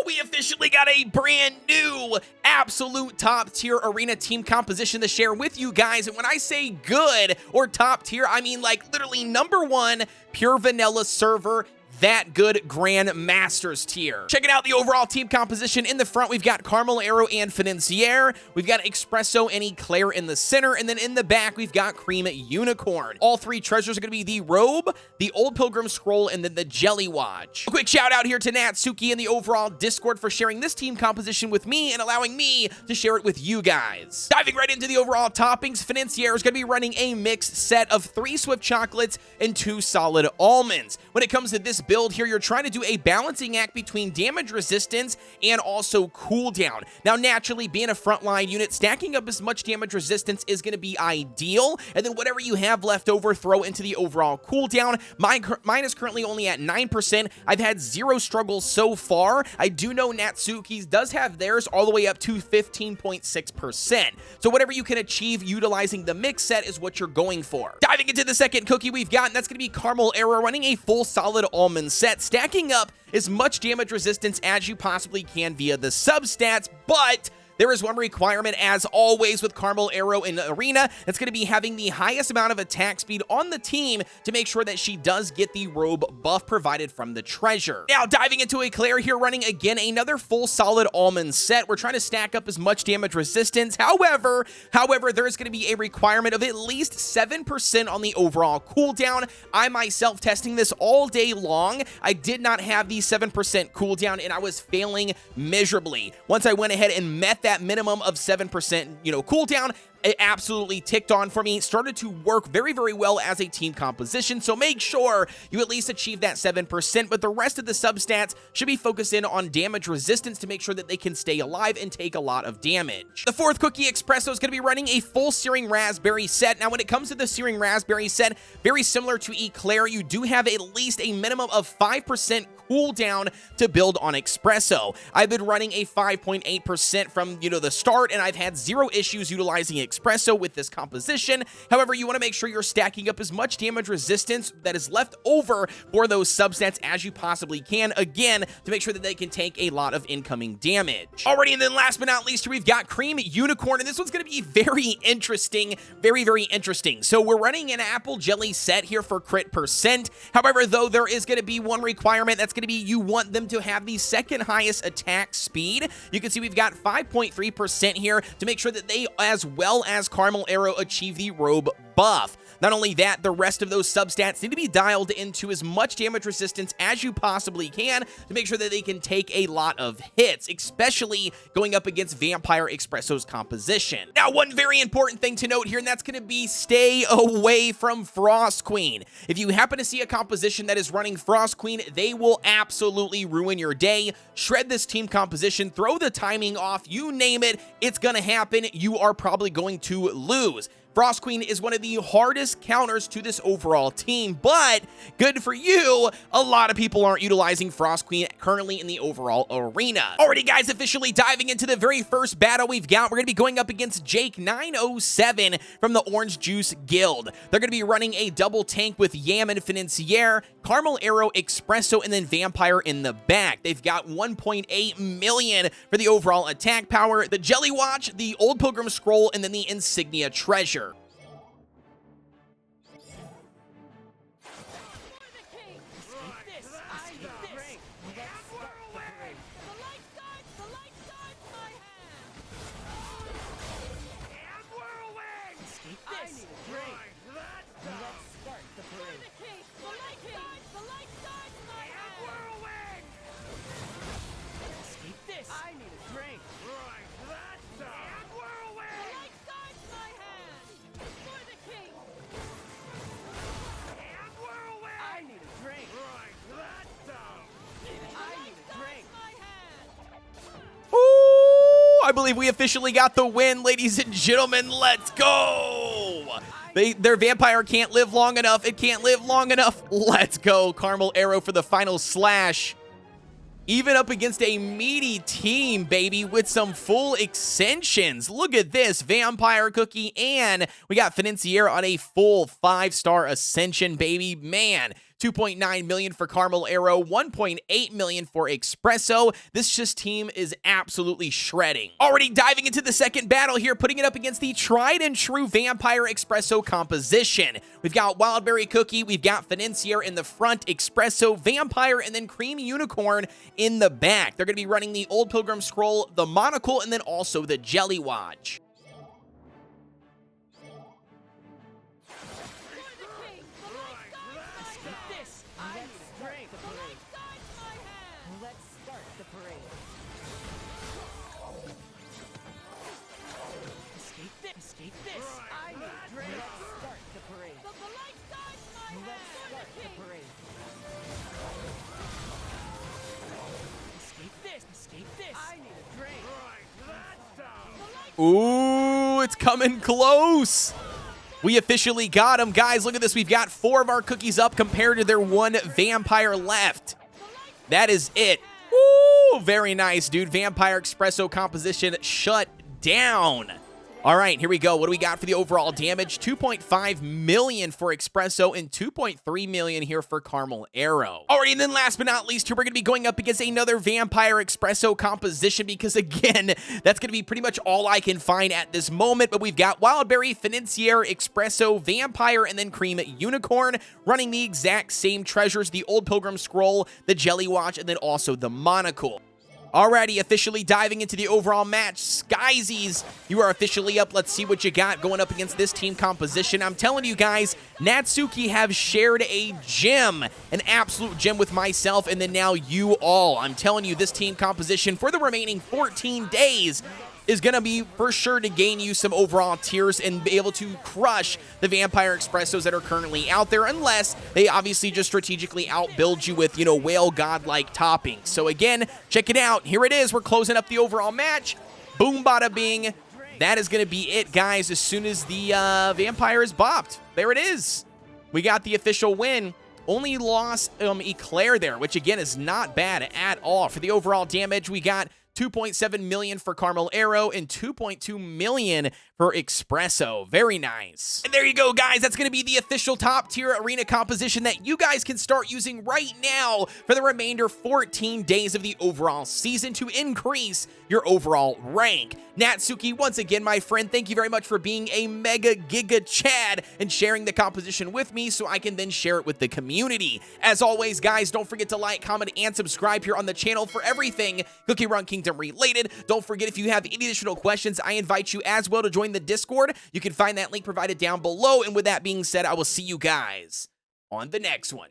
We officially got a brand new absolute top tier arena team composition to share with you guys. And when I say good or top tier, I mean like literally #1 pure vanilla server. That good Grandmasters tier. Checking out the overall team composition. In the front, we've got Caramel Arrow and Financier. We've got Espresso and Eclair in the center. And then in the back, we've got Cream Unicorn. All three treasures are going to be the Robe, the Old Pilgrim Scroll, and then the Jelly Watch. A quick shout out here to Natsuki and the overall Discord for sharing this team composition with me and allowing me to share it with you guys. Diving right into the overall toppings, Financier is going to be running a mixed set of 3 Swift Chocolates and 2 Solid Almonds. When it comes to this build here, you're trying to do a balancing act between damage resistance and also cooldown. Now, naturally, being a frontline unit, stacking up as much damage resistance is going to be ideal, and then whatever you have left over, throw into the overall cooldown. Mine is currently only at 9%. I've had 0 struggles so far. I do know Natsuki's does have theirs all the way up to 15.6%. So whatever you can achieve utilizing the mix set is what you're going for. Diving into the second cookie we've got, and that's going to be Caramel Arrow running a full Solid Almond set, stacking up as much damage resistance as you possibly can via the substats, but there is one requirement, as always, with Caramel Arrow in Arena. That's going to be having the highest amount of attack speed on the team to make sure that she does get the robe buff provided from the treasure. Now, diving into Eclair here, running again another full Solid Almond set. We're trying to stack up as much damage resistance. However, there is going to be a requirement of at least 7% on the overall cooldown. I myself testing this all day long. I did not have the 7% cooldown, and I was failing miserably. Once I went ahead and met that minimum of 7%, cooldown, it absolutely ticked on for me. Started to work very, very well as a team composition, so make sure you at least achieve that 7%, but the rest of the substats should be focused in on damage resistance to make sure that they can stay alive and take a lot of damage. The fourth cookie, Espresso, is going to be running a full Searing Raspberry set. Now, when it comes to the Searing Raspberry set, very similar to Eclair, you do have at least a minimum of 5% cooldown to build on Espresso. I've been running a 5.8% from, the start, and I've had 0 issues utilizing Espresso with this composition. However, you want to make sure you're stacking up as much damage resistance that is left over for those substats as you possibly can, again, to make sure that they can take a lot of incoming damage. Alrighty, and then last but not least, we've got Cream Unicorn, and this one's going to be very interesting, very, very interesting. So we're running an apple jelly set here for crit percent. However, though, there is going to be one requirement. That's going to be you want them to have the second highest attack speed. You can see we've got 5.3% here to make sure that they, as well as Caramel Arrow, achieve the robe buff. Not only that, the rest of those substats need to be dialed into as much damage resistance as you possibly can to make sure that they can take a lot of hits, especially going up against Vampire Espresso's composition. Now, one very important thing to note here, and that's going to be stay away from Frost Queen. If you happen to see a composition that is running Frost Queen, they will absolutely ruin your day. Shred this team composition, throw the timing off, you name it, it's going to happen. You are probably going to lose. Frost Queen is one of the hardest counters to this overall team, but good for you, a lot of people aren't utilizing Frost Queen currently in the overall arena. Alrighty, guys, officially diving into the very first battle we've got. We're going to be going up against Jake 907 from the Orange Juice Guild. They're going to be running a double tank with Yam and Financier, Caramel Arrow, Espresso, and then Vampire in the back. They've got 1.8 million for the overall attack power, the Jelly Watch, the Old Pilgrim Scroll, and then the Insignia Treasure. I believe we officially got the win, ladies and gentlemen. Let's go. Their vampire can't live long enough. It can't live long enough. Let's go. Caramel Arrow for the final slash. Even up against a meaty team, baby, with some full extensions. Look at this. Vampire Cookie, and we got Financier on a full 5-star ascension, baby. Man, 2.9 million for Caramel Arrow, 1.8 million for Espresso. This just team is absolutely shredding. Already diving into the second battle here, putting it up against the tried and true Vampire Espresso composition. We've got Wildberry Cookie, we've got Financier in the front, Espresso, Vampire, and then Cream Unicorn in the back. They're going to be running the Old Pilgrim Scroll, the Monocle, and then also the Jelly Watch. Ooh, it's coming close. We officially got him. Guys, look at this. We've got 4 of our cookies up compared to their 1 Vampire left. That is it. Ooh, very nice, dude. Vampire Espresso composition shut down. All right, here we go. What do we got for the overall damage? 2.5 million for Espresso and 2.3 million here for Caramel Arrow. All right, and then last but not least, here we're going to be going up against another Vampire Espresso composition because, again, that's going to be pretty much all I can find at this moment. But we've got Wildberry, Financier, Espresso, Vampire, and then Cream Unicorn running the exact same treasures, the Old Pilgrim Scroll, the Jelly Watch, and then also the Monocle. Alrighty, officially diving into the overall match. Skyzies, you are officially up. Let's see what you got going up against this team composition. I'm telling you guys, Natsuki have shared a gem, an absolute gem with myself, and then now you all. I'm telling you, this team composition for the remaining 14 days is going to be for sure to gain you some overall tiers and be able to crush the Vampire Espressos that are currently out there, unless they obviously just strategically outbuild you with, you know, whale god-like toppings. So again, check it out. Here it is. We're closing up the overall match. Boom, bada bing. That is going to be it, guys, as soon as the Vampire is bopped. There it is. We got the official win. Only lost Eclair there, which again is not bad at all. For the overall damage, we got 2.7 million for Caramel Arrow and 2.2 million for Espresso. Very nice. And there you go, guys. That's going to be the official top tier arena composition that you guys can start using right now for the remainder 14 days of the overall season to increase your overall rank. Natsuki, once again, my friend, thank you very much for being a mega giga Chad and sharing the composition with me so I can then share it with the community. As always, guys, don't forget to like, comment, and subscribe here on the channel for everything Cookie Run Kingdom related. Don't forget, if you have any additional questions, I invite you as well to join the Discord. You can find that link provided down below. And with that being said, I will see you guys on the next one.